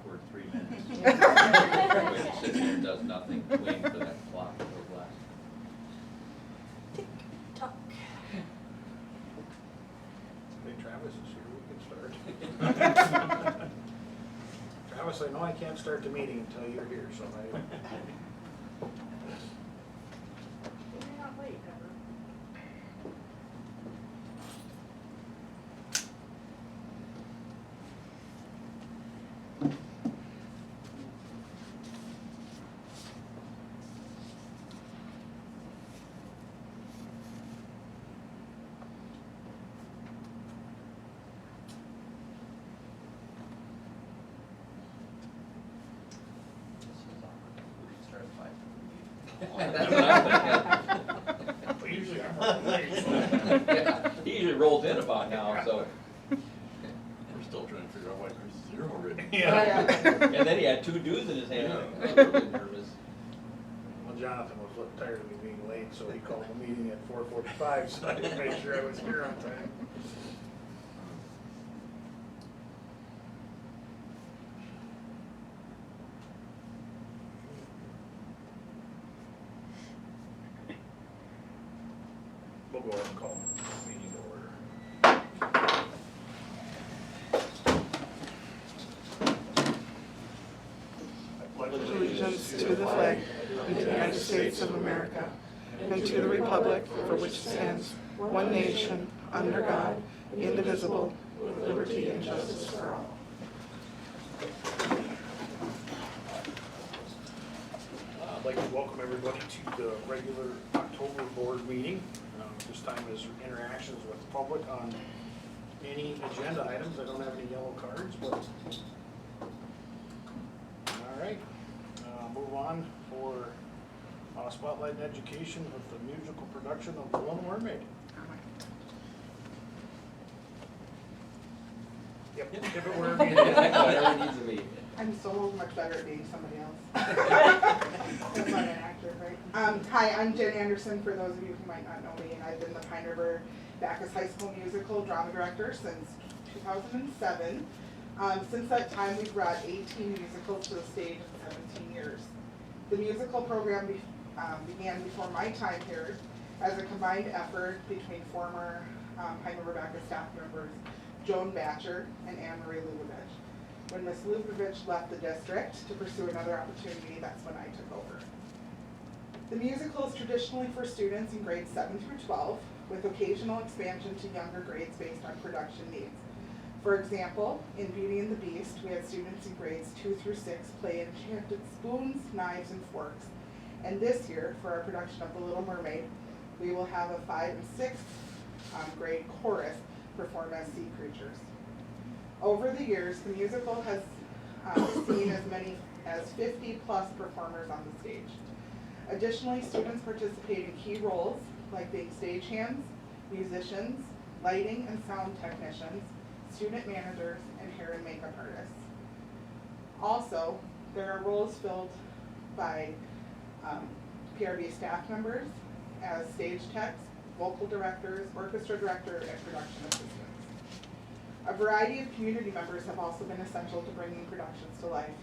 awkward 3 minutes. Everybody just sits there and does nothing, waiting for that clock to go blast. Tick tock. Hey, Travis is here, we can start. Travis, I know I can't start the meeting until you're here, so I. You're not late, ever. That's what I'm thinking. Well, usually I'm late. Yeah, he usually rolls in about now, so. We're still trying to figure out why there's 0 written. Yeah. And then he had 2 dues in his hand. Yeah. I was really nervous. Well, Jonathan was a little tired of me being late, so he called the meeting at 4:45, so I didn't make sure I was here on time. We'll go ahead and call the meeting to order. Allegiance to the flag of the United States of America and to the republic for which it stands, one nation, under God, indivisible, with liberty and justice for all. I'd like to welcome everybody to the regular October board meeting. This time is interactions with the public on any agenda items. I don't have any yellow cards, but all right. Move on for spotlight in education with the musical production of The Little Mermaid. Yep, give it wherever you need. Whatever it needs to be. I'm so much better at being somebody else. That's not an actor, right? Hi, I'm Jen Anderson, for those of you who might not know me, and I've been the Pine River Bacchus High School musical drama director since 2007. Since that time, we've brought 18 musicals to the stage in 17 years. The musical program began before my time here as a combined effort between former Pine River Bacchus staff members Joan Batcher and Anne Marie Lubavitch. When Ms. Lubavitch left the district to pursue another opportunity, that's when I took over. The musical is traditionally for students in grades 7 through 12, with occasional expansion to younger grades based on production needs. For example, in Beauty and the Beast, we had students in grades 2 through 6 play enchanted spoons, knives, and forks. And this year, for our production of The Little Mermaid, we will have a 5th and 6th grade chorus perform as sea creatures. Over the years, the musical has seen as many as 50 plus performers on the stage. Additionally, students participate in key roles like being stagehands, musicians, lighting and sound technicians, student managers, and hair and makeup artists. Also, there are roles filled by PRB staff members as stage techs, vocal directors, orchestra director, and production assistants. A variety of community members have also been essential to bringing productions to life,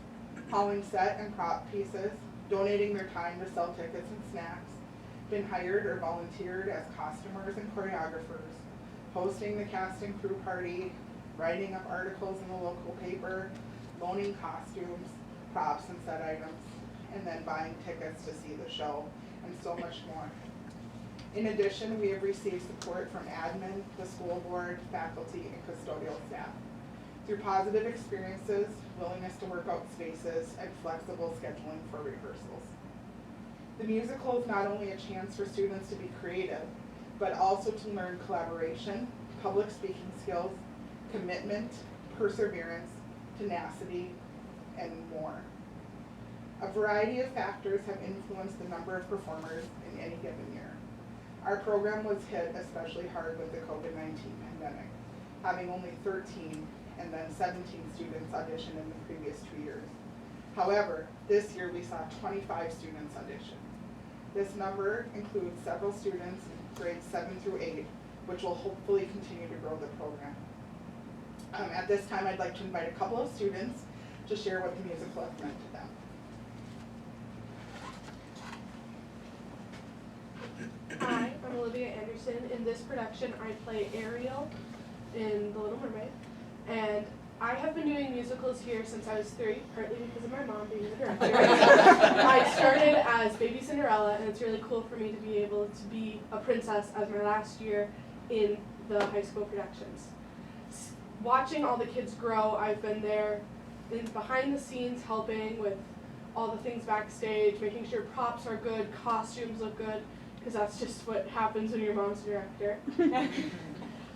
hauling set and prop pieces, donating their time to sell tickets and snacks, been hired or volunteered as costumers and choreographers, hosting the cast and crew party, writing up articles in the local paper, loaning costumes, props and set items, and then buying tickets to see the show, and so much more. In addition, we have received support from admin, the school board, faculty, and custodial staff. Through positive experiences, willingness to work out spaces, and flexible scheduling for rehearsals. The musical is not only a chance for students to be creative, but also to learn collaboration, public speaking skills, commitment, perseverance, tenacity, and more. A variety of factors have influenced the number of performers in any given year. Our program was hit especially hard with the COVID-19 pandemic, having only 13 and then 17 students audition in the previous 2 years. However, this year we saw 25 students audition. This number includes several students in grades 7 through 8, which will hopefully continue to grow the program. At this time, I'd like to invite a couple of students to share what the musical has meant to them. Hi, I'm Olivia Anderson. In this production, I play Ariel in The Little Mermaid. And I have been doing musicals here since I was 3, partly because of my mom being the director. I started as Baby Cinderella, and it's really cool for me to be able to be a princess as my last year in the high school productions. Watching all the kids grow, I've been there in behind the scenes helping with all the things backstage, making sure props are good, costumes look good, because that's just what happens when your mom's a director.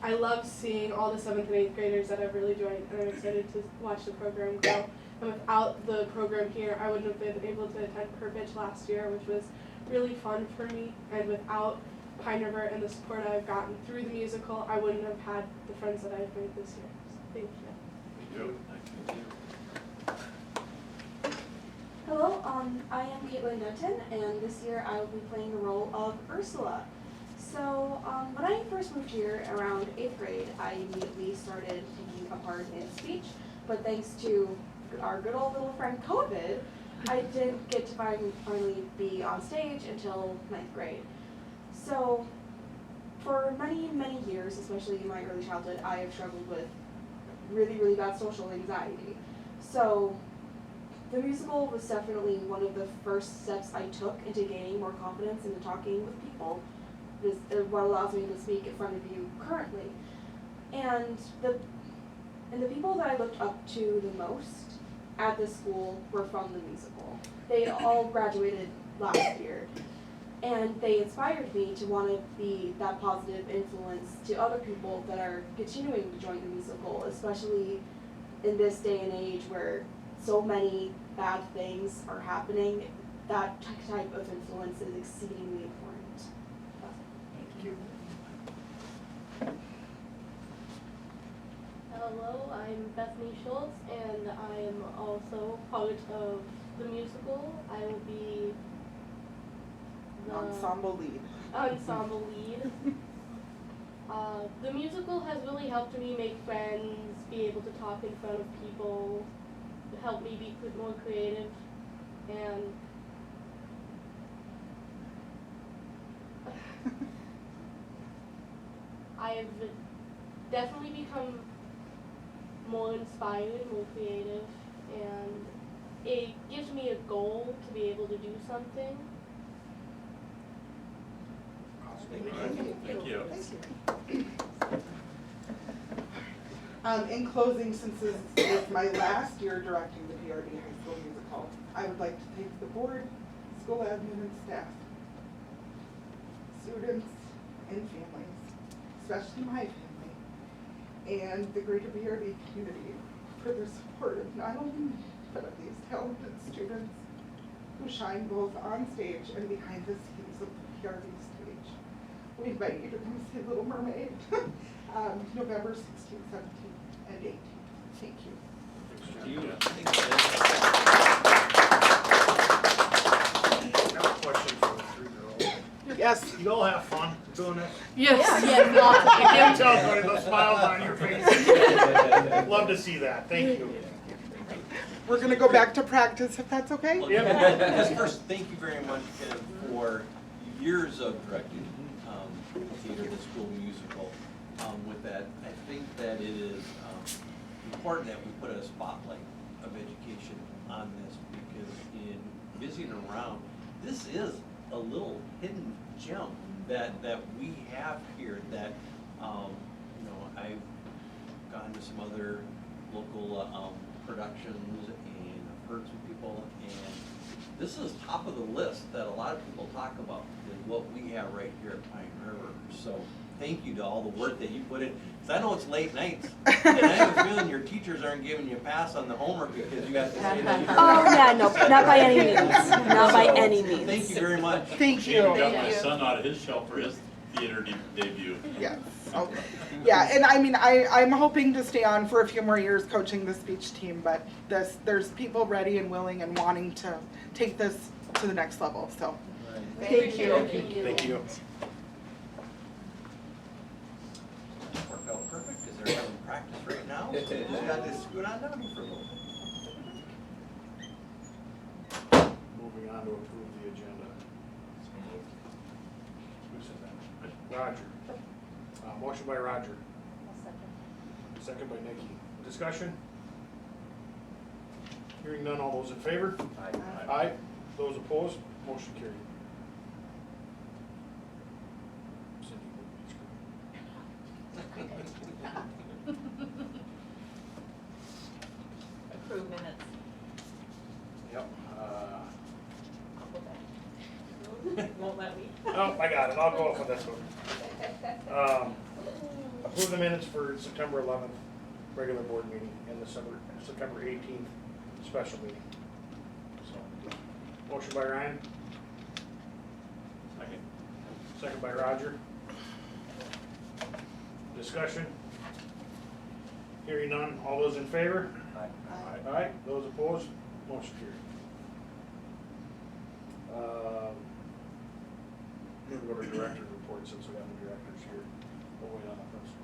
I love seeing all the 7th and 8th graders that I've really joined, and I'm excited to watch the program grow. And without the program here, I wouldn't have been able to attend Per Pitch last year, which was really fun for me. And without Pine River and the support I've gotten through the musical, I wouldn't have had the friends that I've made this year. So thank you. Hello, I am Caitlin Denton, and this year I will be playing the role of Ursula. So, when I first moved here around 8th grade, I immediately started taking a part in speech, but thanks to our good old little friend COVID, I didn't get to finally be on stage until 9th grade. So, for many, many years, especially in my early childhood, I have struggled with really, really bad social anxiety. So, the musical was definitely one of the first steps I took into gaining more confidence into talking with people. This is what allows me to speak in front of you currently. And the people that I looked up to the most at this school were from the musical. They all graduated last year. And they inspired me to want to be that positive influence to other people that are continuing to join the musical, especially in this day and age where so many bad things are happening. That type of influence is exceedingly important. Thank you. Hello, I'm Bethany Schultz, and I am also part of the musical. I will be the Ensemble lead. ensemble lead. The musical has really helped me make friends, be able to talk in front of people, help me be more creative, and I've definitely become more inspired, more creative, and it gives me a goal to be able to do something. Thank you. In closing, since this is my last year directing the PRB High School Musical, I would like to thank the board, school admin and staff, students and families, especially my family, and the greater PRB community for their support of not only me, but of these talented students who shine both on stage and behind the scenes of the PRB stage. We invite you to come see Little Mermaid, November 16th, 17th, and 18th. Thank you. Thank you. I have a question for the 3-year-old. Yes. You all have fun doing this? Yes. You can't tell by the smiles on your face. Love to see that. Thank you. We're gonna go back to practice if that's okay. Well, just first, thank you very much, Ken, for years of directing theater, the school musical. With that, I think that it is important that we put a spotlight of education on this, because in visiting around, this is a little hidden gem that we have here that, I've gone to some other local productions and I've heard some people, and this is top of the list that a lot of people talk about, is what we have right here at Pine River. So thank you to all the work that you put in, because I know it's late nights, and I have a feeling your teachers aren't giving you a pass on the homework because you got to say that. Oh, yeah, no, not by any means. Not by any means. Thank you very much. Thank She you. got my son out of his shell for his theater debut. Yes. Okay. Yeah, and I mean, I'm hoping to stay on for a few more years coaching the speech team, but there's people ready and willing and wanting to take this to the next level, so. Thank you. Thank you. Worked out perfect, because they're having practice right now. So we just got to scoot on down here for a little bit. moving on to approve the agenda. So moved. Who said that? Roger. Motion by Roger, I'll second. second by Nikki. Discussion? Hearing none, all those in favor? Aye. Aye. Those opposed? Motion carried. Cindy, Approve minutes. Yep. I'll go back. Won't let me. Oh, I got it. I'll go up with this one. Approve the minutes for September 11th, regular board meeting, and the September 18th, special meeting. So, motion by Ryan, Second. second by Roger. Discussion? Hearing none, all those in favor? Aye. Aye. Those opposed? Motion carried. We'll go to director's report since we have the directors here. We'll wait on the principal.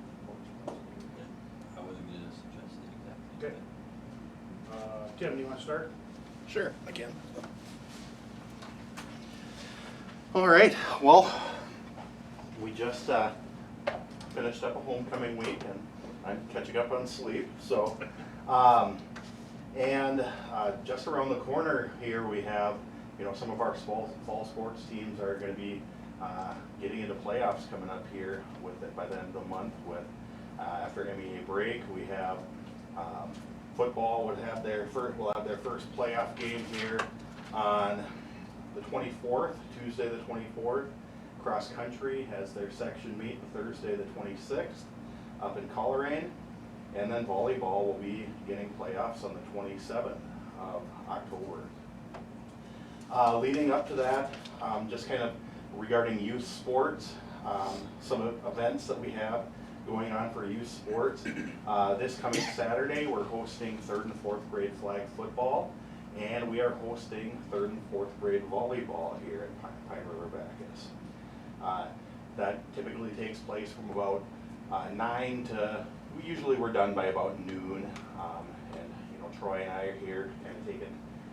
I wasn't gonna suggest it exactly. Okay. Tim, do you want to start? Sure, I can. All right, well, we just finished up a homecoming week and I'm catching up on sleep, so. Just around the corner here, we have, some of our fall sports teams are gonna be getting into playoffs coming up here by the end of the month with, after MEA break, we have football will have their first playoff game here on the 24th, Tuesday the 24th. Cross country has their section meet Thursday the 26th up in Coleraine. And then volleyball will be beginning playoffs on the 27th of October. Leading up to that, just kind of regarding youth sports, some events that we have going on for youth sports. This coming Saturday, we're hosting 3rd and 4th grade flag football, and we are hosting 3rd and 4th grade volleyball here at Pine River Bacchus. That typically takes place from about 9 to, we're done by about noon, and Troy and I are here kind of taking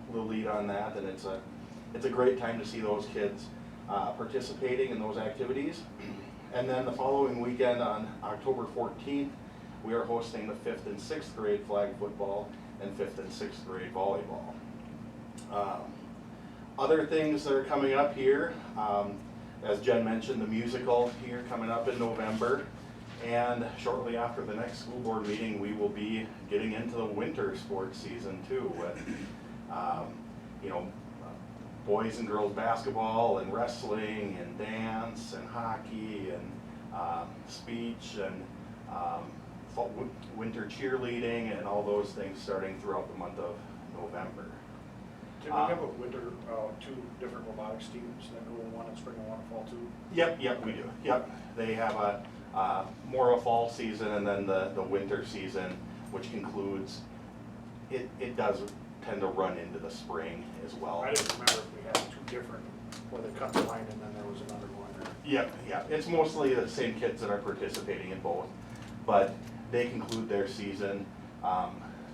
a little lead on that, and it's a great time to see those kids participating in those activities. And then the following weekend on October 14th, we are hosting the 5th and 6th grade flag football and 5th and 6th grade volleyball. Other things that are coming up here, as Jen mentioned, the musical here coming up in November. And shortly after the next school board meeting, we will be getting into the winter sports season too with, boys and girls basketball and wrestling and dance and hockey and speech and winter cheerleading and all those things starting throughout the month of November. Did we have a winter, 2 different robotics teams that go in one in spring and one in fall too? Yep, we do. Yep, they have more of a fall season and then the winter season, which concludes, it does tend to run into the spring as well. I didn't remember if we had 2 different, where they cut the line and then there was another one. Yep, it's mostly the same kids that are participating in both, but they conclude their season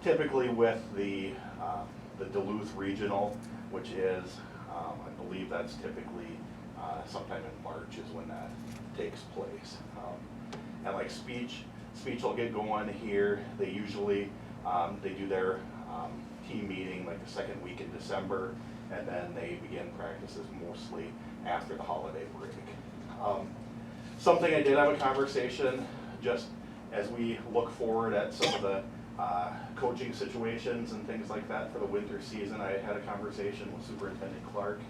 typically with the Duluth Regional, which is, I believe that's typically sometime in March is when that takes place. And like speech will get going here. They usually, they do their team meeting like the second week in December, and then they begin practices mostly after the holiday break. Something I did have a conversation just as we look forward at some of the coaching situations and things like that for the winter season. I had a conversation with Superintendent Clark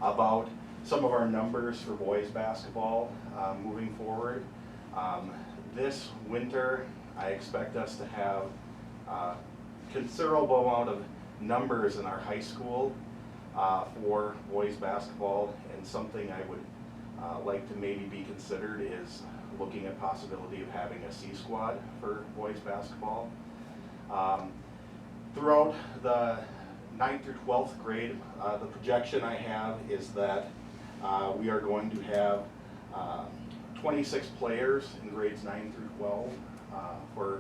about some of our numbers for boys basketball moving forward. This winter, I expect us to have considerable amount of numbers in our high school for boys basketball, and something I would like to maybe be considered is looking at possibility of having a C squad for boys basketball. Throughout the 9th through 12th grade, the projection I have is that we are going to have 26 players in grades 9 through 12 for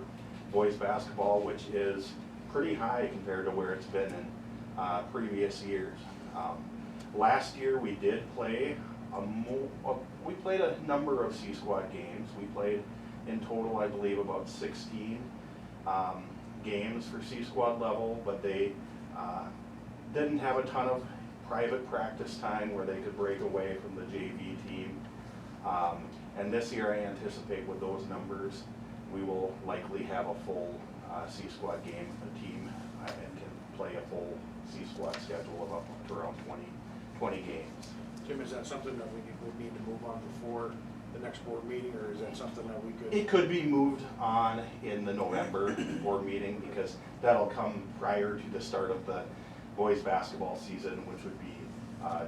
boys basketball, which is pretty high compared to where it's been in previous years. Last year, we did play we played a number of C Squad games. We played in total, I believe, about 16 games for C Squad level, but they didn't have a ton of private practice time where they could break away from the JV team. And this year, I anticipate with those numbers, we will likely have a full C Squad game team and can play a full C Squad schedule of up to around 20 games. Tim, is that something that we would need to move on before the next board meeting, or is that something that we could? It could be moved on in the November board meeting because that'll come prior to the start of the boys basketball season, which would be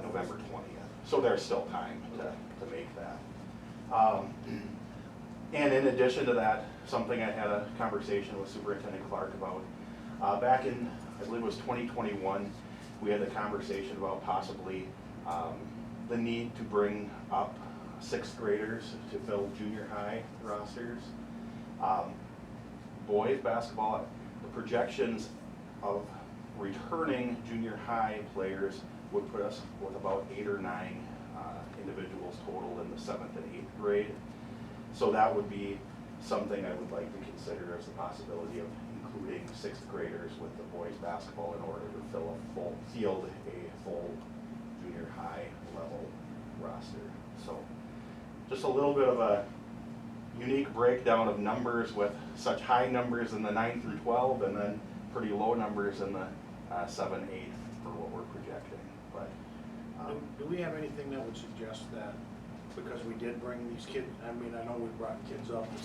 November 20th. So there's still time to make that. And in addition to that, something I had a conversation with Superintendent Clark about, back in, I believe it was 2021, we had a conversation about possibly the need to bring up sixth graders to fill junior high rosters. Boys basketball, the projections of returning junior high players would put us with about 8 or 9 individuals total in the 7th and 8th grade. So that would be something I would like to consider as the possibility of including 6th graders with the boys basketball in order to field a full junior high level roster. So just a little bit of a unique breakdown of numbers with such high numbers in the 9 through 12 and then pretty low numbers in the 7, 8 for what we're projecting. But do we have anything that would suggest that because we did bring these kids, I mean, I know we brought kids up, the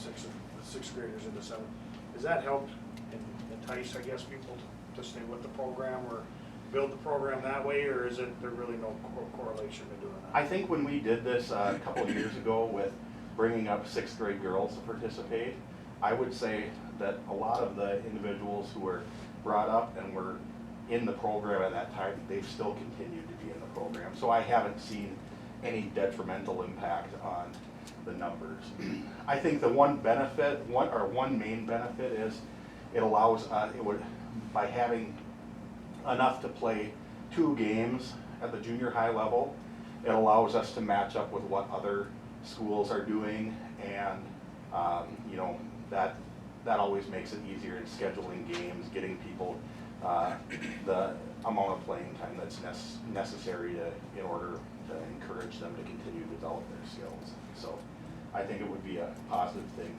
sixth graders into 7th, has that helped entice, I guess, people to stay with the program or build the program that way, or is there really no correlation to doing that? I think when we did this a couple of years ago with bringing up 6th grade girls to participate, I would say that a lot of the individuals who were brought up and were in the program at that time, they've still continued to be in the program. So I haven't seen any detrimental impact on the numbers. I think the one main benefit is it allows, by having enough to play 2 games at the junior high level, it allows us to match up with what other schools are doing, and you know, that always makes it easier in scheduling games, getting people the amount of playing time that's necessary in order to encourage them to continue to develop their skills. So I think it would be a positive thing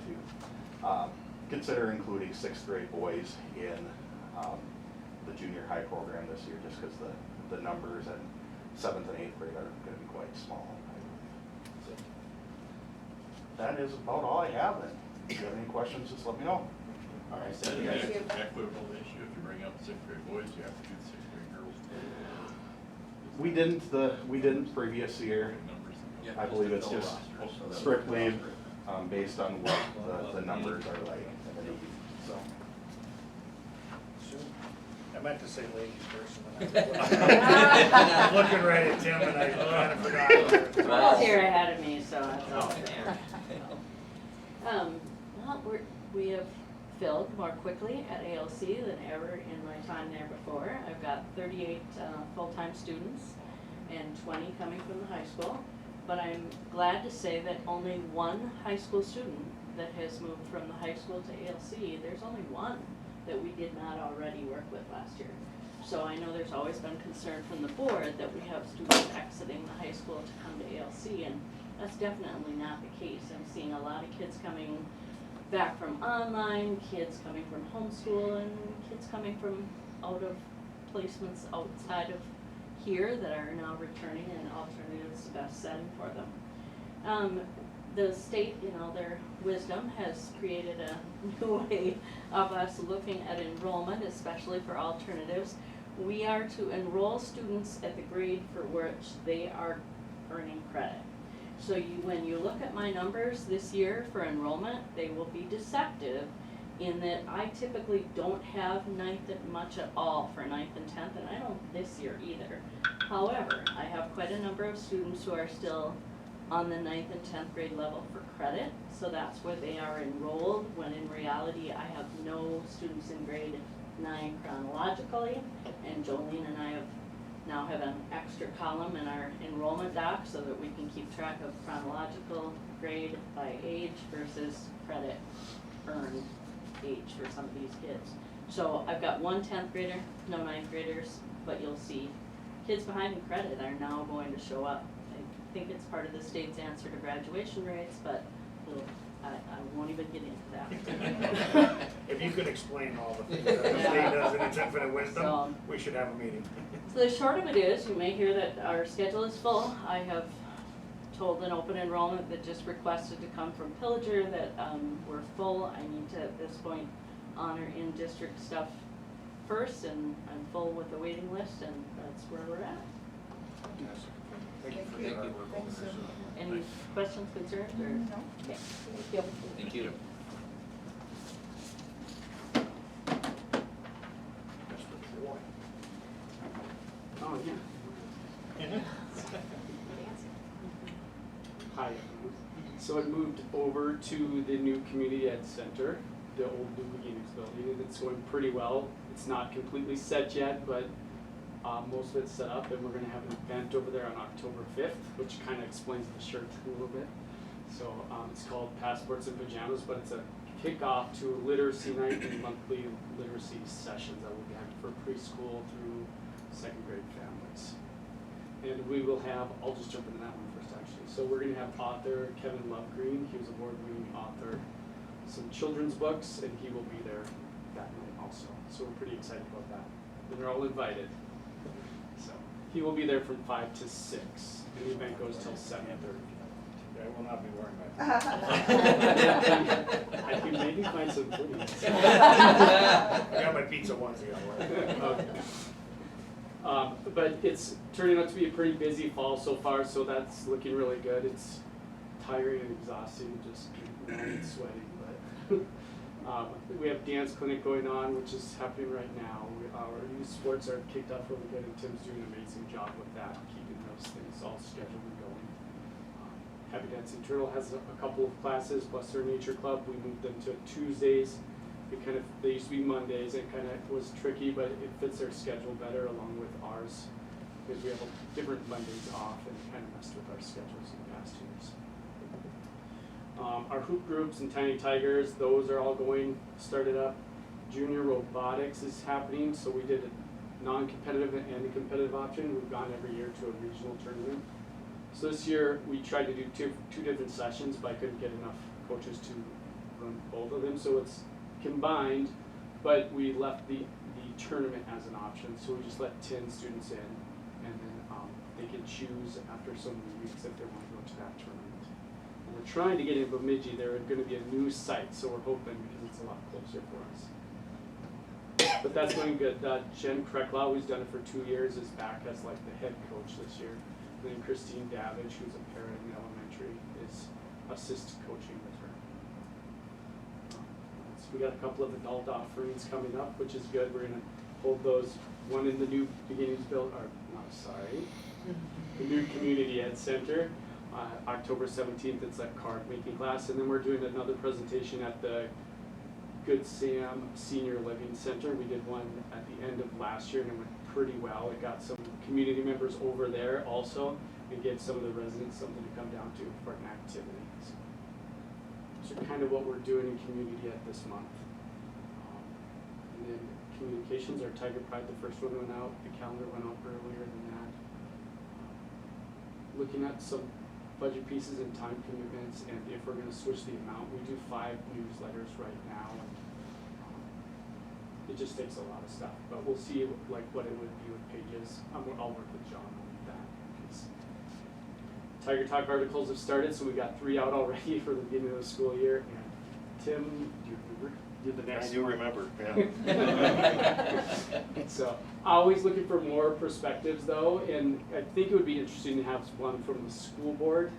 to consider including 6th grade boys in the junior high program this year, just because the numbers in 7th and 8th grade are going to be quite small, I believe. So that is about all I have. And if you have any questions, just let me know. All right, so the equitable issue, if you bring up 6th grade boys, you have to do the 6th grade girls. We didn't previous year. I believe it's just strictly based on what the numbers are like. So. I meant to say ladies first, and then I was looking right at Tim, and I kind of forgot. Well, here ahead of me, so that's all there. Well, we have filled more quickly at ALC than ever in my time there before. I've got 38 full-time students and 20 coming from the high school. But I'm glad to say that only one high school student that has moved from the high school to ALC, there's only one that we did not already work with last year. So I know there's always been concern from the board that we have students exiting the high school to come to ALC, and that's definitely not the case. I'm seeing a lot of kids coming back from online, kids coming from homeschool, and kids coming from out of placements outside of here that are now returning, and alternative is the best setting for them. The state, you know, their wisdom has created a new way of us looking at enrollment, especially for alternatives. We are to enroll students at the grade for which they are earning credit. So when you look at my numbers this year for enrollment, they will be deceptive in that I typically don't have 9th much at all for 9th and 10th, and I don't this year either. However, I have quite a number of students who are still on the 9th and 10th grade level for credit, so that's where they are enrolled, when in reality I have no students in grade 9 chronologically, and Jolene and I have now have an extra column in our enrollment doc so that we can keep track of chronological grade by age versus credit earned age for some of these kids. So I've got one 10th grader, no 9th graders, but you'll see kids behind in credit are now going to show up. I think it's part of the state's answer to graduation rates, but I won't even get into that. If you could explain all the things that the state does in its infinite wisdom, So- we should have a meeting. So the short of it is, you may hear that our schedule is full. I have told an open enrollment that just requested to come from Pillager that we're full. I need to, at this point, honor in-district stuff first, and I'm full with the waiting list, and that's where we're at. Fantastic. Thank you for Thank your hard you. work on this. Any questions, concerns, or? No. Okay, thank you. Thank you. Mr. Troy. Oh, yeah. Hi, everyone. So I moved over to the new Community Ed Center, the old New Beginnings building, and it's going pretty well. It's not completely set yet, but most of it's set up, and we're gonna have an event over there on October 5th, which kind of explains the shirt a little bit. So it's called Passports and Pajamas, but it's a kickoff to literacy night and monthly literacy sessions that we'll be having for preschool through second grade families. And we will have, I'll just jump into that one first actually. So we're gonna have author Kevin Lovegreen, he was award-winning author, some children's books, and he will be there that night also. So we're pretty excited about that. And they're all invited. So he will be there from 5 to 6, and the event goes till 7:30. I will not be wearing my. I can maybe find some goodies. I got my pizza onesie on. But it's turning out to be a pretty busy fall so far, so that's looking really good. It's tiring and exhausting, just and sweating, but we have dance clinic going on, which is happening right now. Our youth sports are kicked off really good, and Tim's doing an amazing job with that, keeping those things all scheduled and going. Happy Dancing Turtle has a couple of classes, plus their nature club. We moved them to Tuesdays. They used to be Mondays. It kind of was tricky, but it fits their schedule better along with ours, because we have different Mondays off, and it kind of messed with our schedules in the past years. Our hoop groups and Tiny Tigers, those are all started up. Junior robotics is happening, so we did a non-competitive and a competitive option. We've gone every year to a regional tournament. So this year we tried to do two different sessions, but I couldn't get enough coaches to run both of them. So it's combined, but we left the tournament as an option. So we just let 10 students in, and then they can choose after so many weeks if they want to go to that tournament. And we're trying to get in Bemidji. They're going to be a new site, so we're hoping because it's a lot closer for us. But that's going good. Jen Krecklau, who's done it for 2 years, is back as like the head coach this year. And then Christine Davidge, who's a parent in elementary, is assist coaching with her. So we got a couple of adult offerings coming up, which is good. We're going to hold those, one in the new beginnings the new Community Ed Center. October 17th, it's a card making class. And then we're doing another presentation at the Good Sam Senior Living Center. We did one at the end of last year, and it went pretty well. It got some community members over there also, and gave some of the residents something to come down to for an activity. So kind of what we're doing in community at this month. And then communications, our Tiger Pride, the first one went out. The calendar went out earlier than that. Looking at some budget pieces and time commitments, and if we're going to switch the amount, we do 5 newsletters right now, and it just takes a lot of stuff. But we'll see like what it would be with pages. I'll work with John on that. Because Tiger Talk articles have started, so we got 3 out already for the beginning of the school year. And Tim, do you remember? You're the next. I do one. remember, yeah. So always looking for more perspectives though, and I think it would be interesting to have one from the school board.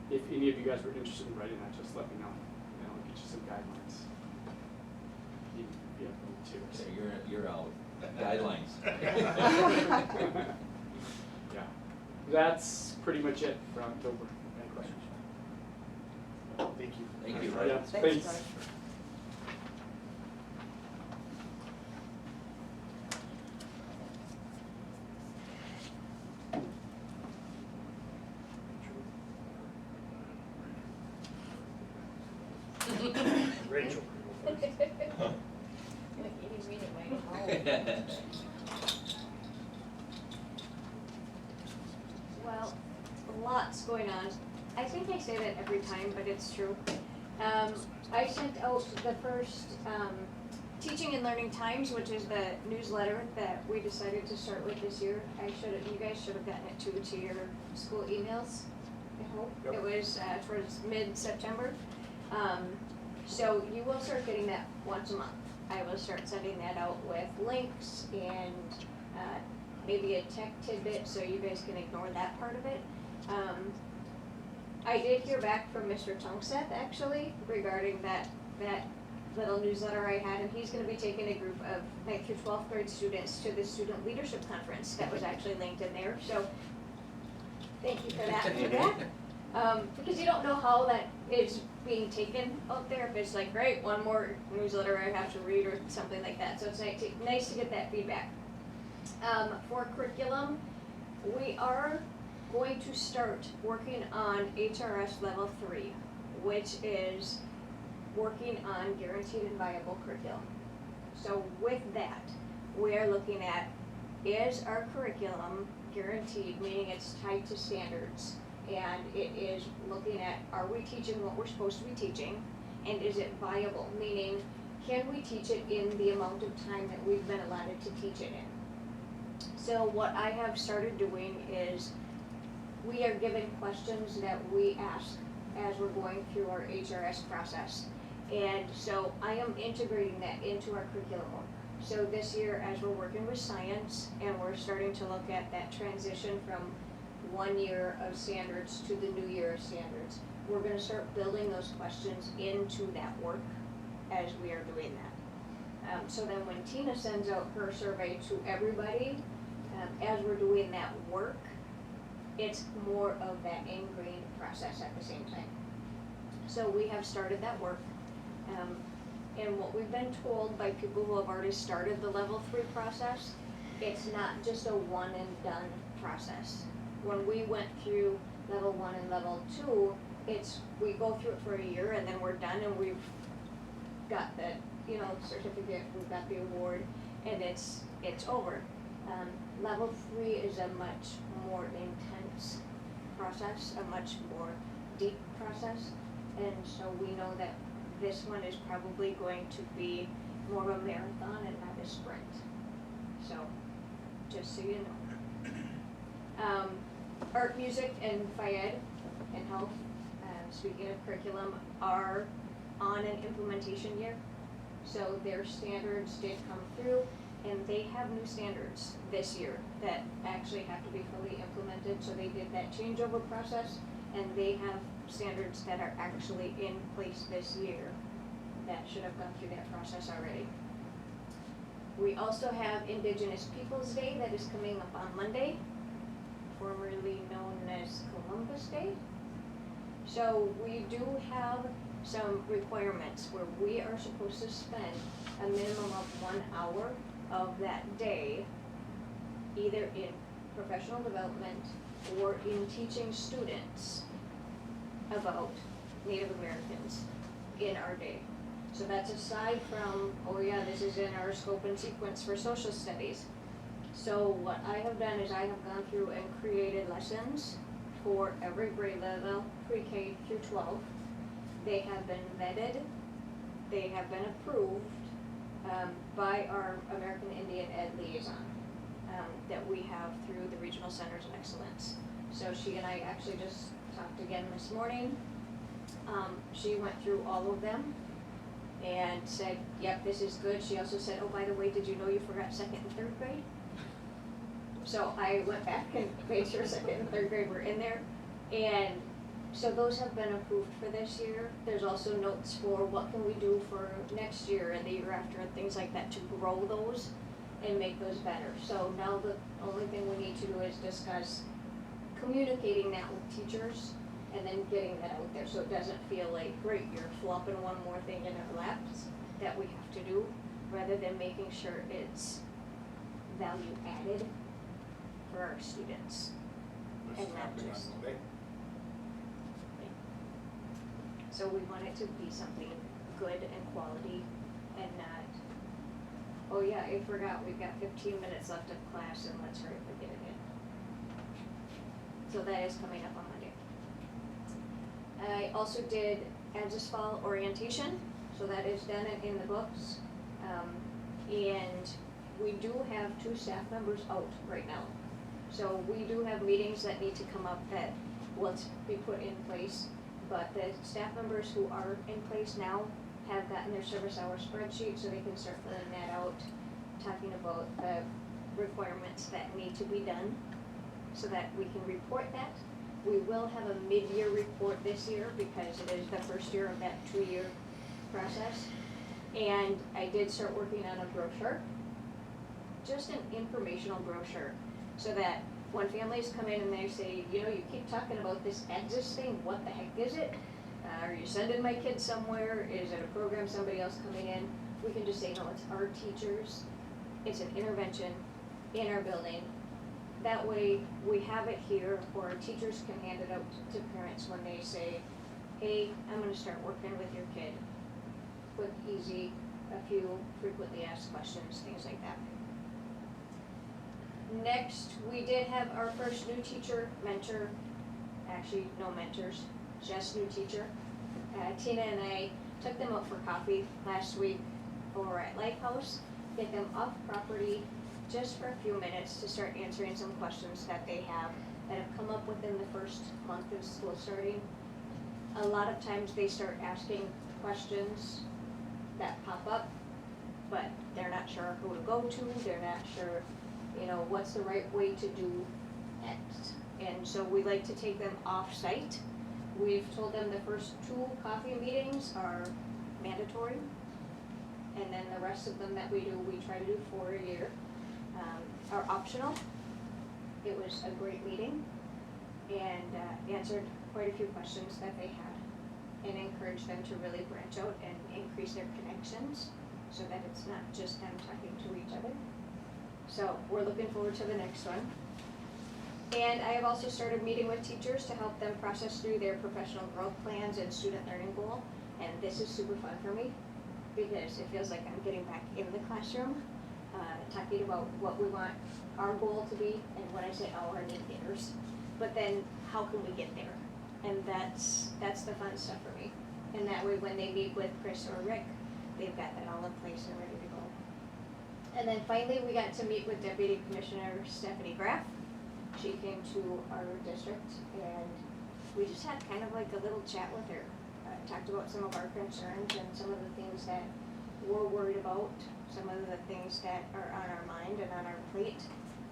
If any of you guys were interested in writing that, just let me know, and I'll get you some guidelines. You have them too. So you're out. Guidelines. Yeah, that's pretty much it for October. Any questions? Thank you. Thank you. Yeah, thanks. Rachel, you go first. Like eating meat at my home. Well, lots going on. I think I say that every time, but it's true. I sent out the first Teaching and Learning Times, which is the newsletter that we decided to start with this year. You guys should have gotten it too to your school emails, I hope. Yep. It was towards mid-September. So you will start getting that once a month. I will start sending that out with links and maybe a tech tidbit so you guys can ignore that part of it. I did hear back from Mr. Tungseth actually regarding that little newsletter I had, and he's gonna be taking a group of 9th through 12th grade students to the Student Leadership Conference that was actually linked in there, so thank you for that. Because you don't know how that is being taken out there, if it's like, great, one more newsletter I have to read or something like that, so it's nice to get that feedback. For curriculum, we are going to start working on HRS Level 3, which is working on guaranteed and viable curriculum. So with that, we are looking at, is our curriculum guaranteed, meaning it's tied to standards, and it is looking at, are we teaching what we're supposed to be teaching, and is it viable, meaning can we teach it in the amount of time that we've been allotted to teach it in. So what I have started doing is we are given questions that we ask as we're going through our HRS process. And so I am integrating that into our curriculum. So this year, as we're working with science and we're starting to look at that transition from 1 year of standards to the new year of standards, we're gonna start building those questions into that work as we are doing that. So then when Tina sends out her survey to everybody, as we're doing that work, it's more of that ingrained process at the same time. So we have started that work. And what we've been told by people who have already started the Level 3 process, it's not just a one and done process. When we went through Level 1 and Level 2, we go through it for a year and then we're done and we've got the certificate, we've got the award, and it's over. Level 3 is a much more intense process, a much more deep process, and so we know that this one is probably going to be more of a marathon and not a sprint. So, just so you know. Art, music, and Fayed and health, speaking of curriculum, are on an implementation year. So their standards did come through, and they have new standards this year that actually have to be fully implemented. So they did that changeover process, and they have standards that are actually in place this year that should have gone through that process already. We also have Indigenous Peoples Day that is coming up on Monday, formerly known as Columbus Day. So we do have some requirements where we are supposed to spend a minimum of 1 hour of that day either in professional development or in teaching students about Native Americans in our day. So that's aside from, oh yeah, this is in our scope and sequence for social studies. So what I have done is I have gone through and created lessons for every grade level, pre-K through 12. They have been vetted, they have been approved by our American Indian Ed liaison that we have through the Regional Centers of Excellence. So she and I actually just talked again this morning. She went through all of them and said, yep, this is good. She also said, oh, by the way, did you know you forgot 2nd and 3rd grade? So I went back and made sure 2nd and 3rd grade were in there. And so those have been approved for this year. There's also notes for what can we do for next year and the year after and things like that to grow those and make those better. So now the only thing we need to do is discuss communicating that with teachers and then getting that out there so it doesn't feel like, great, you're flopping one more thing in our laps that we have to do, rather than making sure it's value added for our students. This And is not happening just- on Monday. So we want it to be something good and quality and not, oh yeah, I forgot, we've got 15 minutes left of class and let's hurry up and get it in. So that is coming up on Monday. I also did Kansas Fall orientation, so that is done and in the books. And we do have 2 staff members out right now. So we do have meetings that need to come up that will be put in place. But the staff members who are in place now have gotten their service hour spreadsheet, so they can start filling that out, talking about the requirements that need to be done so that we can report that. We will have a mid-year report this year because it is the first year of that 2-year process. And I did start working on a brochure, just an informational brochure, so that when families come in and they say, you know, you keep talking about this EXIS thing, what the heck is it? Are you sending my kids somewhere? Is it a program, somebody else coming in? We can just say, no, it's our teachers. It's an intervention in our building. That way we have it here, or our teachers can hand it out to parents when they say, hey, I'm gonna start working with your kid. Quick, easy, a few frequently asked questions, things like that. Next, we did have our first new teacher mentor, actually no mentors, just new teacher. Tina and I took them out for coffee last week over at Lifehouse, get them off property just for a few minutes to start answering some questions that they have that have come up within the first month of school starting. A lot of times they start asking questions that pop up, but they're not sure who to go to, they're not sure, you know, what's the right way to do X. And so we like to take them off-site. We've told them the first 2 coffee meetings are mandatory, and then the rest of them that we do, we try to do 4 a year, are optional. It was a great meeting, and answered quite a few questions that they had, and encouraged them to really branch out and increase their connections, so that it's not just them talking to each other. So we're looking forward to the next one. And I have also started meeting with teachers to help them process through their professional growth plans and student learning goal. And this is super fun for me because it feels like I'm getting back in the classroom, talking about what we want our goal to be, and when I say our indicators, but then how can we get there? And that's the fun stuff for me. And that way when they meet with Chris or Rick, they've got that all in place and ready to go. And then finally, we got to meet with Deputy Commissioner Stephanie Graff. She came to our district and we just had kind of like a little chat with her. Talked about some of our concerns and some of the things that we're worried about, some of the things that are on our mind and on our plate.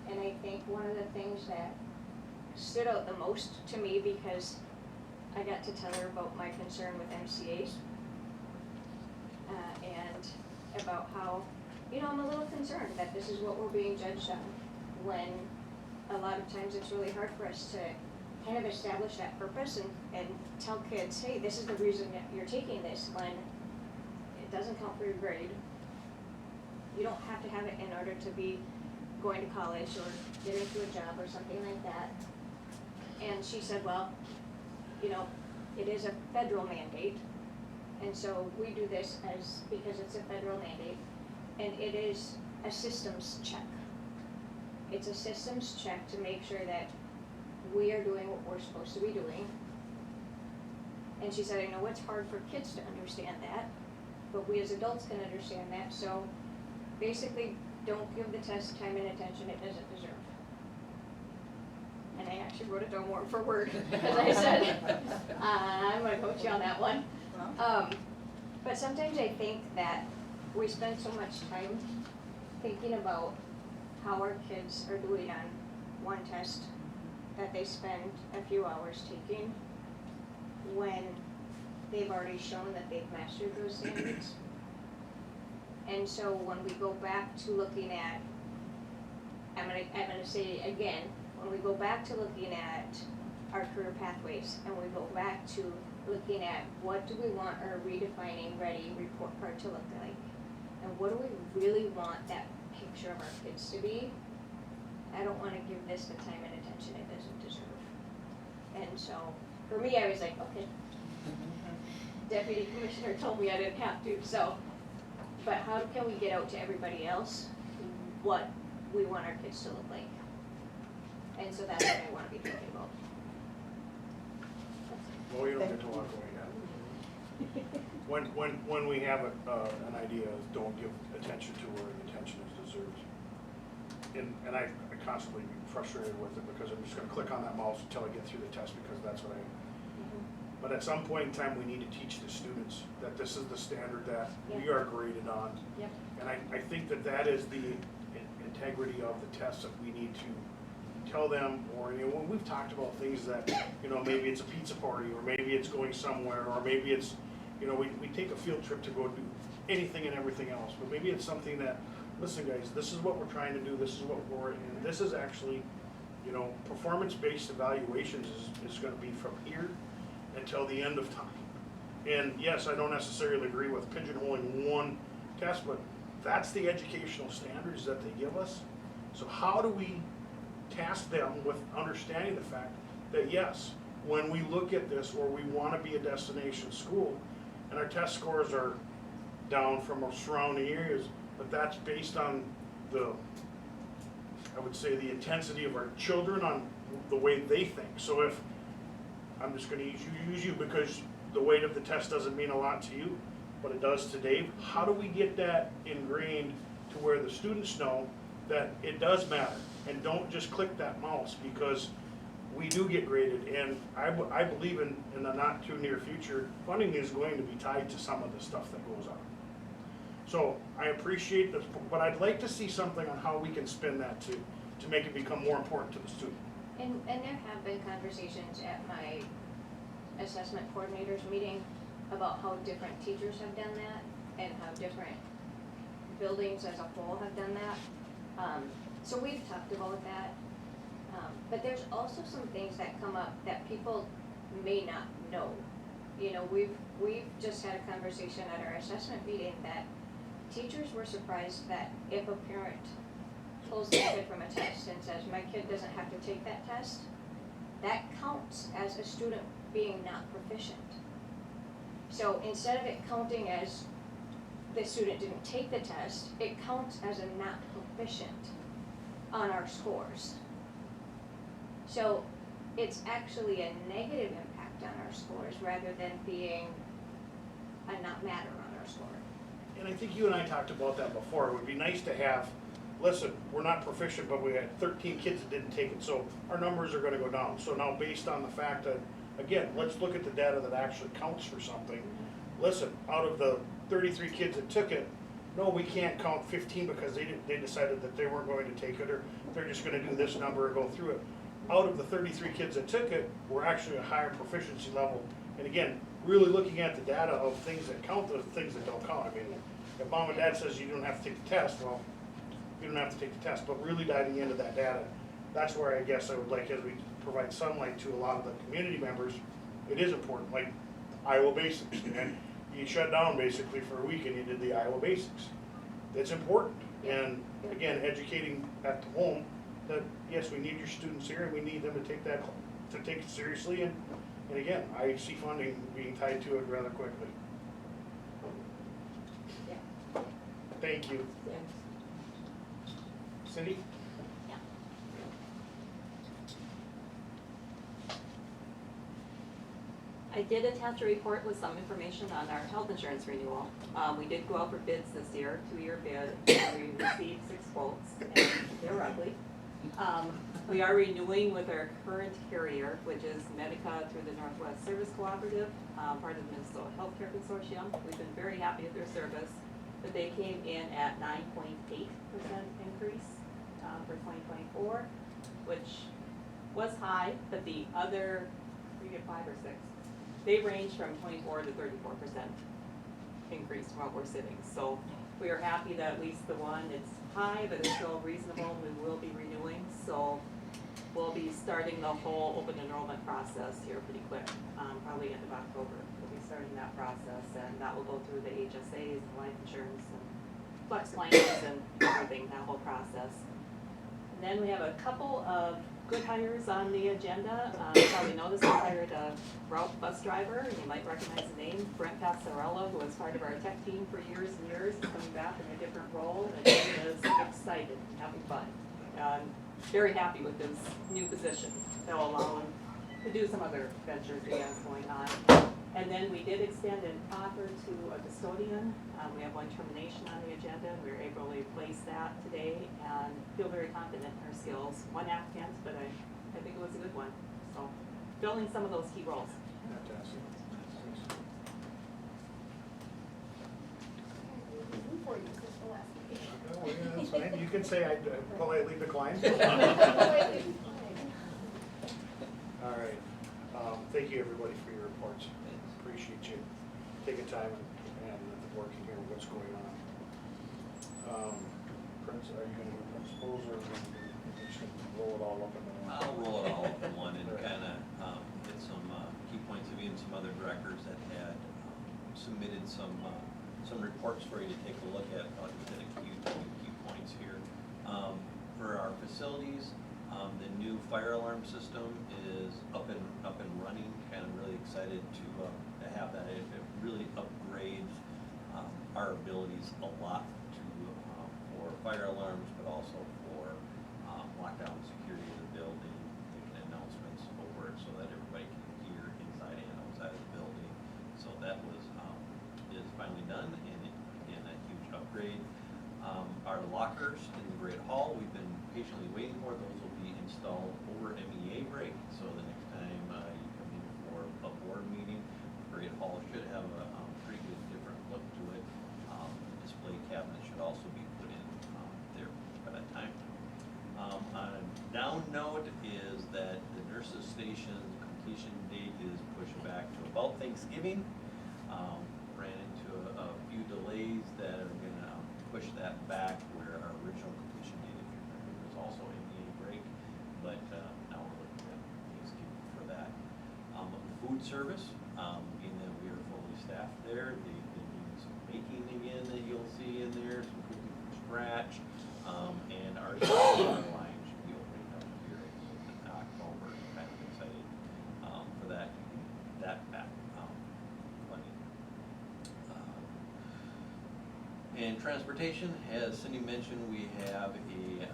And I think one of the things that stood out the most to me, because I got to tell her about my concern with MCAs, and about how, you know, I'm a little concerned that this is what we're being judged on, when a lot of times it's really hard for us to kind of establish that purpose and tell kids, hey, this is the reason that you're taking this, when it doesn't count for your grade. You don't have to have it in order to be going to college or get into a job or something like that. And she said, well, you know, it is a federal mandate, and so we do this because it's a federal mandate, and it is a systems check. It's a systems check to make sure that we are doing what we're supposed to be doing. And she said, I know it's hard for kids to understand that, but we as adults can understand that, so basically don't give the test time and attention it doesn't deserve. And I actually wrote it down word for word, because I said, I'm gonna coach you on that one. But sometimes I think that we spend so much time thinking about how our kids are doing on one test that they spend a few hours taking, when they've already shown that they've mastered those standards. And so when we go back to looking at, I'm gonna say again, when we go back to looking at our career pathways, and we go back to looking at what do we want our redefining ready report card to look like, and what do we really want that picture of our kids to be, I don't wanna give this the time and attention it doesn't deserve. And so, for me, I was like, okay, deputy commissioner told me I didn't have to, so. But how can we get out to everybody else what we want our kids to look like? And so that's what I wanna be thinking about. Well, you don't get to walk away yet. When we have an idea, don't give attention to where the attention is deserved. And I constantly get frustrated with it because I'm just gonna click on that mouse until I get through the test because that's what I. But at some point in time, we need to teach the students that this is the standard that we are graded on. Yep. And I think that is the integrity of the test that we need to tell them, or, you know, when we've talked about things that, you know, maybe it's a pizza party, or maybe it's going somewhere, or maybe it's, you know, we take a field trip to go do anything and everything else, but maybe it's something that, listen guys, this is what we're trying to do, this is what we're, and this is actually, you know, performance-based evaluations is gonna be from here until the end of time. And yes, I don't necessarily agree with pigeonholing one test, but that's the educational standards that they give us. So how do we task them with understanding the fact that yes, when we look at this, or we want to be a destination school, and our test scores are down from our surrounding areas, but that's based on the, I would say, the intensity of our children on the way they think. So if, I'm just going to use you because the weight of the test doesn't mean a lot to you, but it does to Dave. How do we get that ingrained to where the students know that it does matter, and don't just click that mouse, because we do get graded, and I believe in the not too near future, funding is going to be tied to some of the stuff that goes on. So I appreciate this, but I'd like to see something on how we can spin that to make it become more important to the student. And there have been conversations at my assessment coordinators meeting about how different teachers have done that and how different buildings as a whole have done that. So we've talked about that. But there's also some things that come up that people may not know. You know, we've just had a conversation at our assessment meeting that teachers were surprised that if a parent pulls their kid from a test and says, my kid doesn't have to take that test, that counts as a student being not proficient. So instead of it counting as the student didn't take the test, it counts as a not proficient on our scores. So it's actually a negative impact on our scores rather than being a not matter on our score. And I think you and I talked about that before. It would be nice to have, listen, we're not proficient, but we had 13 kids that didn't take it, so our numbers are gonna go down. So now based on the fact that, again, let's look at the data that actually counts for something. Listen, out of the 33 kids that took it, no, we can't count 15 because they decided that they weren't going to take it, or they're just gonna do this number and go through it. Out of the 33 kids that took it, we're actually a higher proficiency level. And again, really looking at the data of things that count, those things that don't count. I mean, if mom and dad says you don't have to take the test, well, you don't have to take the test, but really diving into that data, that's where I guess I would like, as we provide sunlight to a lot of the community members, it is important, like Iowa Basics. And you shut down basically for a week and you did the Iowa Basics. It's important. And again, educating at the home that, yes, we need your students here and we need them to take it seriously. And again, I see funding being tied to it rather quickly. Yeah. Thank you. Cindy? I did attach a report with some information on our health insurance renewal. We did go out for bids this year, 2-year bid, and we received 6 quotes, and they're ugly. We are renewing with our current carrier, which is Medica through the Northwest Service Cooperative, part of the Minnesota Healthcare Consortium. We've been very happy with their service, but they came in at 9.8% increase for 2024, which was high, but the other, we get 5 or 6. They range from 24 to 34% increase from what we're sitting. So we are happy that at least the one, it's high, but it's still reasonable. We will be renewing, so we'll be starting the whole open enrollment process here pretty quick, probably end of October. We'll be starting that process, and that will go through the HSAs and life insurance and flex plans and everything, that whole process. And then we have a couple of good hires on the agenda. You probably noticed we hired a route bus driver, and you might recognize the name, Brent Passarella, who was part of our tech team for years and years, is coming back in a different role, and he is excited and having fun. I'm very happy with his new position. That'll allow him to do some other ventures he has going on. And then we did extend an offer to a custodian. We have one termination on the agenda, and we were able to replace that today and feel very confident in our skills. One applicant, but I think it was a good one. So filling some of those key roles. Fantastic. For you, this is the last meeting. Oh, yeah, that's fine. You can say I politely declined. All right. Thank you, everybody, for your reports. Appreciate you taking time and working here, what's going on. Prince, are you going to do principals, or are you just going to roll it all up in one? I'll roll it all up in one and kind of hit some key points of view and some other directors that had submitted some reports for you to take a look at. I'll just hit a few key points here. For our facilities, the new fire alarm system is up and running. Kind of really excited to have that. It really upgrades our abilities a lot to for fire alarms, but also for lockdown security of the building, making announcements over it so that everybody can hear inside and outside of the building. So that is finally done, and again, a huge upgrade. Our lockers in the Great Hall, we've been patiently waiting for. Those will be installed over MEA break, so the next time you come in for a board meeting, Great Hall should have a pretty good different look to it. The display cabinet should also be put in there by that time. On a down note is that the nurses station completion date is pushed back to about Thanksgiving. Ran into a few delays that are gonna push that back, where our original completion date, if you remember, was also MEA break, but now we're looking at Thanksgiving for that. Food service, being that we are fully staffed there, they've been doing some baking again that you'll see in there, some cooking from scratch, and our line should be opening up here in October. Kind of excited for that back running. And transportation, as Cindy mentioned, we have a new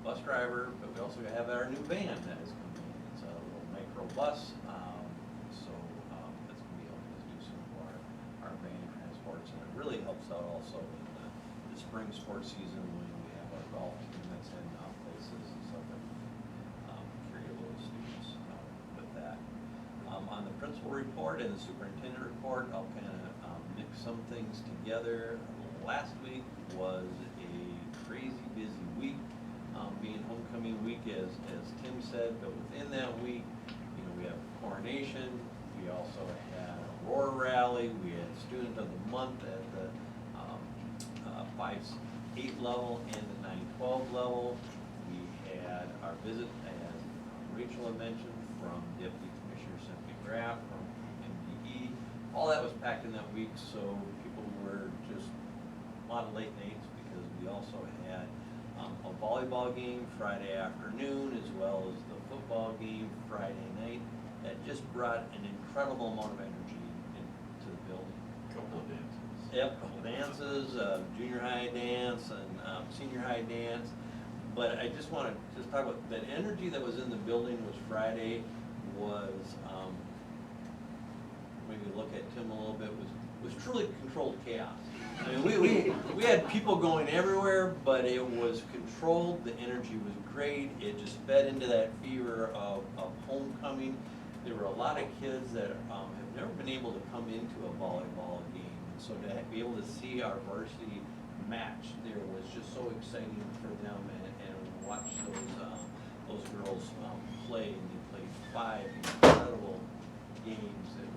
bus driver, but we also have our new van that is coming in. It's a little micro bus, so that's going to be helping us do some of our van transports, and it really helps out also in the spring sports season when we have our golf team that's in places and stuff, that carry a little students with that. On the principal report and the superintendent report, I'll kind of mix some things together. Last week was a crazy busy week, being homecoming week, as Tim said, but within that week, we have coronation, we also had a Aurora rally, we had student of the month at the 5-8 level and the 9-12 level. We had our visit, as Rachel had mentioned, from Deputy Commissioner Cynthia Graff from MDE. All that was packed in that week, so people were just a lot of late nights, because we also had a volleyball game Friday afternoon, as well as the football game Friday night, that just brought an incredible amount of energy into the building. Couple of dances. Yep, couple dances, junior high dance and senior high dance. But I just want to just talk about that energy that was in the building. Was Friday was maybe look at Tim a little bit, was truly controlled chaos. I mean, we had people going everywhere, but it was controlled. The energy was great. It just fed into that fever of homecoming. There were a lot of kids that have never been able to come into a volleyball game, and so to be able to see our varsity match there was just so exciting for them, and watch those girls play, and they played 5 incredible games. It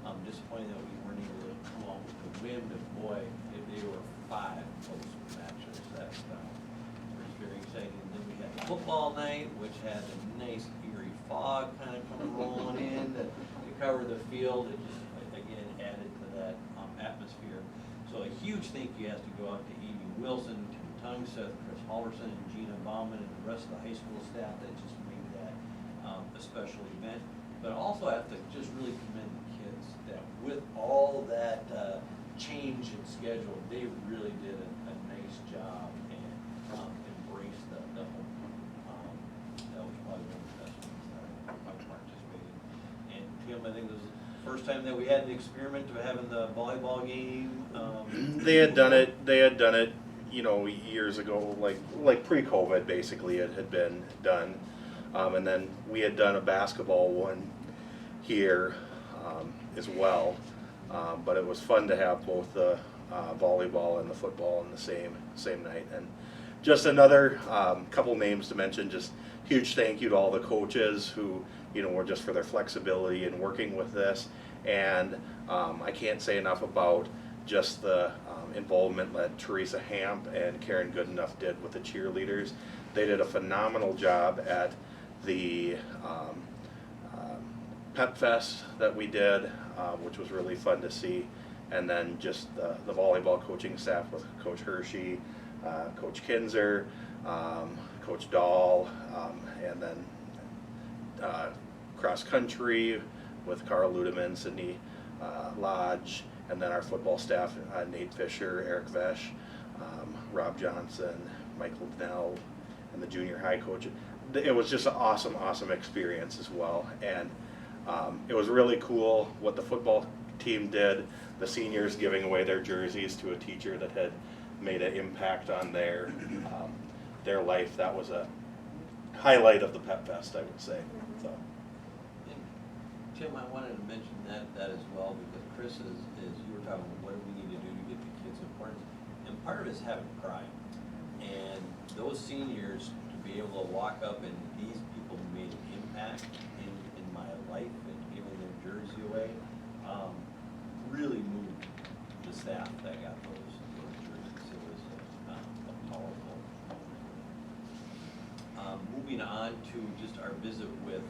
was disappointing that we weren't able to come out with the win, but boy, they were 5 close matches. That was very exciting. And then we had football night, which had a nice eerie fog kind of coming rolling in to cover the field. It just, again, added to that atmosphere. So a huge thank you has to go out to Amy Wilson, Tim Tungsten, Chris Halverson, and Gina Bauman, and the rest of the high school staff that just made that a special event. But also I have to just really commend the kids that with all that change in schedule, they really did a nice job and embraced the homecoming. That was probably one of the best ones that I participated in. And Tim, I think this was the first time that we had an experiment of having the volleyball game. They had done it, you know, years ago, like pre-COVID, basically, it had been done. And then we had done a basketball one here as well. But it was fun to have both the volleyball and the football on the same night. And just another couple names to mention, just huge thank you to all the coaches who, you know, were just for their flexibility in working with this. And I can't say enough about just the involvement that Teresa Hamp and Karen Goodenough did with the cheerleaders. They did a phenomenal job at the Pep Fest that we did, which was really fun to see. And then just the volleyball coaching staff with Coach Hershey, Coach Kinzer, Coach Dahl, and then cross country with Carl Ludeman, Sydney Lodge, and then our football staff, Nate Fisher, Eric Vesh, Rob Johnson, Michael Dnell, and the junior high coach. It was just an awesome experience as well. And it was really cool what the football team did, the seniors giving away their jerseys to a teacher that had made an impact on their life. That was a highlight of the Pep Fest, I would say. So. Tim, I wanted to mention that as well, because Chris is you were talking about what do we need to do to get the kids important, and part of it is having pride. And those seniors to be able to walk up and these people made an impact in my life and giving their jersey away, really moved the staff that got those jerseys. It was a powerful moment. Moving on to just our visit with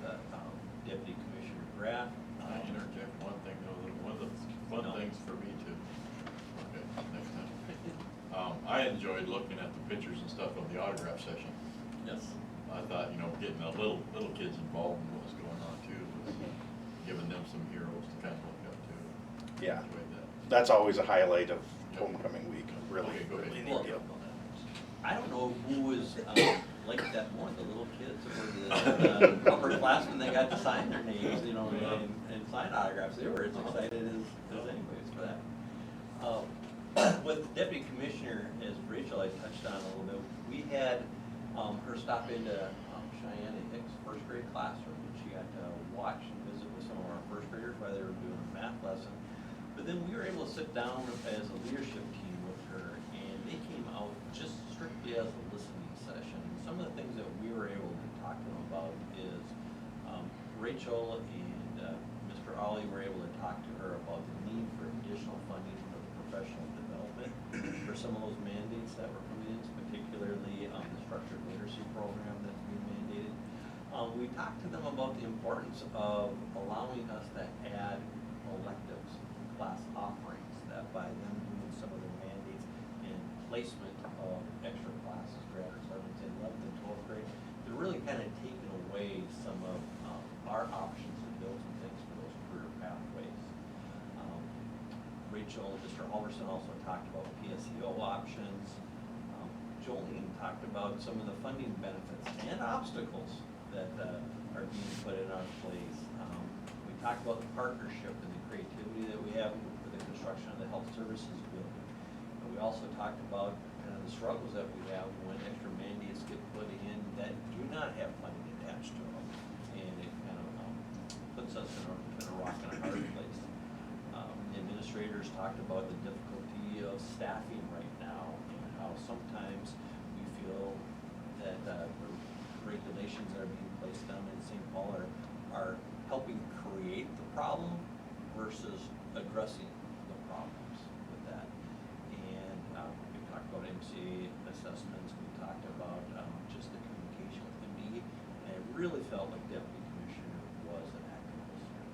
Deputy Commissioner Graff. Can I interject one thing though? One of the fun things for me to, okay, next time. I enjoyed looking at the pictures and stuff of the autograph session. Yes. I thought, you know, getting the little kids involved in what was going on too, was giving them some heroes to kind of look up to. Yeah. Enjoyed that. That's always a hight of homecoming week. Really, Okay, go ahead. really Well, neat deal. I don't know who was like that more, the little kids or the upperclassmen that got to sign their names, you know, and sign autographs. They were as excited as anybody's for that. With Deputy Commissioner, as Rachel I touched on a little bit, we had her stop into Cheyenne Hicks' first grade classroom, and she got to watch and visit with some of our first graders while they were doing a math lesson. But then we were able to sit down as a leadership team with her, and they came out just strictly as a listening session. And some of the things that we were able to talk to them about is Rachel and Mr. Ollie were able to talk to her about the need for additional funding for the professional development for some of those mandates that were coming in, particularly the structured literacy program that's being mandated. We talked to them about the importance of allowing us to add electives, class offerings, that by them doing some of their mandates and placement of extra classes, grade 7th, 11th, and 12th grade, they're really kind of taking away some of our options to build some things for those career pathways. Rachel, Mr. Halverson also talked about PSEO options. Jolene talked about some of the funding benefits and obstacles that are being put in our place. We talked about the partnership and the creativity that we have for the construction of the health services building. And we also talked about kind of the struggles that we have when extra mandates get put in that do not have funding attached to them. And it kind of puts us in a rock and a hard place. The administrators talked about the difficulty of staffing right now and how sometimes we feel that the regulations that are being placed down in St. Paul are helping create the problem versus addressing the problems with that. And we talked about MCA assessments, we talked about just the communication with MD, and I really felt like Deputy Commissioner was an active listener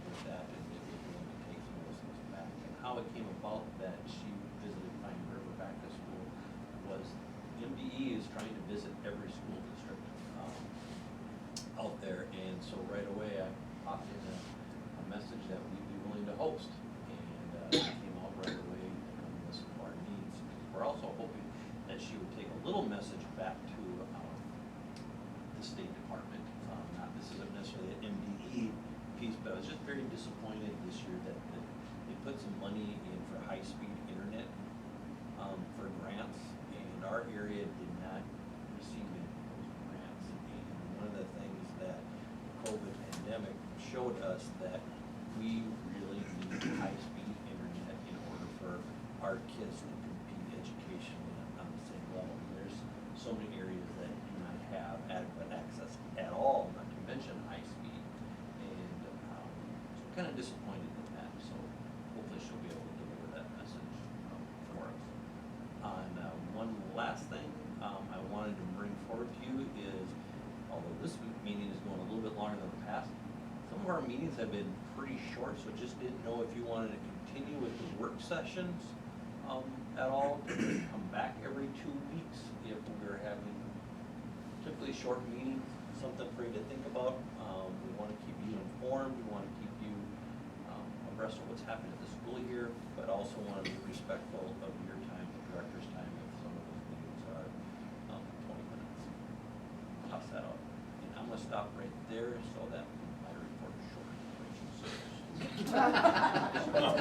with that, and it was willing to take some of those things back. And how it came about that she visited Pine River back to school was PRB is trying to visit every school district out there, and so right away I popped in a message that we'd be willing to host, and came out right away and listened to our needs. We're also hoping that she would take a little message back to the State Department. This isn't necessarily an MDE piece, but I was just very disappointed this year that they put some money in for high-speed internet for grants, and our area did not receive any of those grants. And one of the things that the COVID pandemic showed us that we really need high-speed internet in order for our kids to compete educationally on the same level. There's so many areas that do not have adequate access at all, not to mention high speed. And so I'm kind of disappointed in that, so hopefully she'll be able to deliver that message for us. On one last thing I wanted to bring forward to you is, although this meeting is going a little bit longer than the past, some of our meetings have been pretty short, so just didn't know if you wanted to continue with the work sessions at all, to come back every 2 weeks if we're having typically short meetings, something for you to think about. We want to keep you informed, we want to keep you abreast of what's happening at the school year, but also want to be respectful of your time, the director's time, if some of those meetings are 20 minutes. Toss that out. And I'm going to stop right there so that my report is short. I'm not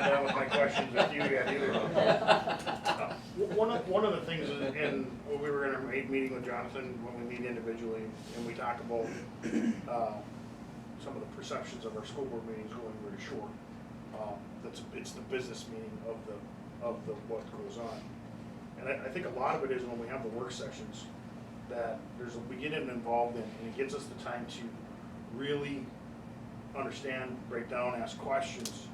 done with my questions with you yet either. One of the things is, and when we were in our meeting with Jonathan, when we meet individually, and we talk about some of the perceptions of our school board meetings going very short. It's the business meeting of the what goes on. And I think a lot of it is when we have the work sessions, that we get involved in, and it gives us the time to really understand, break down, ask questions,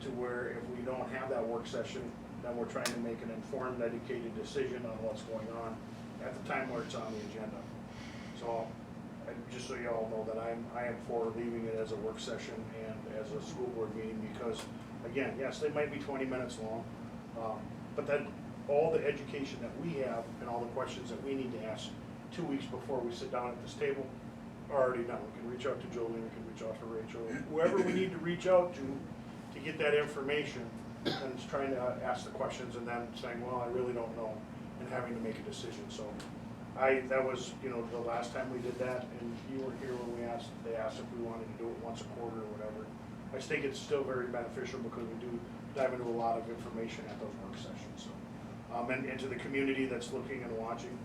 to where if we don't have that work session, then we're trying to make an informed, educated decision on what's going on at the time where it's on the agenda. So, just so you all know that I am for leaving it as a work session and as a school board meeting, because, again, yes, they might be 20 minutes long, but then all the education that we have and all the questions that we need to ask 2 weeks before we sit down at this table are already done. We can reach out to Jolene, we can reach out to Rachel, whoever we need to reach out to get that information, and it's trying to ask the questions and then saying, well, I really don't know, and having to make a decision. So that was, the last time we did that, and you were here when they asked if we wanted to do it once a quarter or whatever. I think it's still very beneficial because we do dive into a lot of information at those work sessions. So, and to the community that's looking and watching,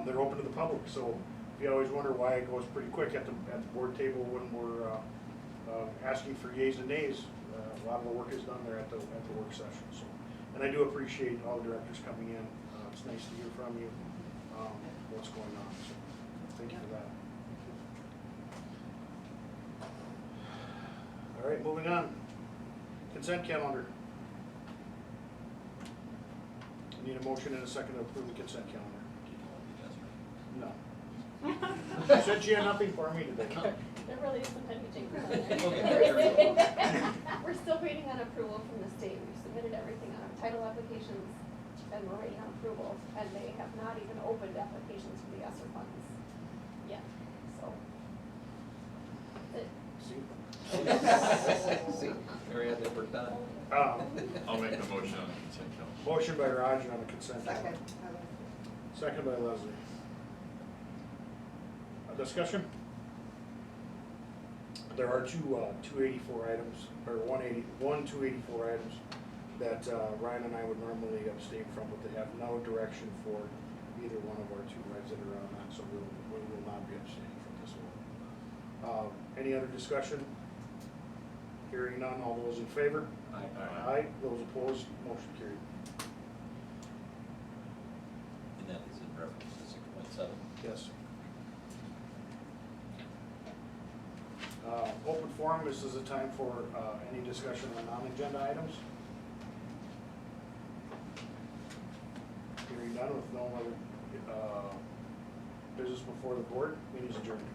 they're open to the public. So if you always wonder why it goes pretty quick at the board table when we're asking for yays and nays, a lot of the work is done there at the work session. So, and I do appreciate all the directors coming in. It's nice to hear from you what's going on. So thank you for that. All right, moving on. Consent calendar. I need a motion and a second to approve the consent calendar. No. You said you had nothing for me today. There really isn't anything on Okay. there. We're still waiting on approval from the state. We've submitted everything on our title applications, and we're waiting on approval, and they have not even opened applications for the ESSER funds yet, so. See, Mary had that worked on. I'll make the motion on the consent calendar. Motion by Roger on the consent Second. calendar. Second by Leslie. Discussion? There are two 284 items, or one 284 items that Ryan and I would normally abstain from, but they have no direction for either one of our two rides that are on that, so we will not be abstaining from this one. Any other discussion? Hearing none, all those in favor? Aye. Aye. Those opposed, motion carried. And that is in reference to 6.7. Yes. Open forum, this is a time for any discussion on non-agenda items. Hearing none with no other business before the board, meeting is adjourned.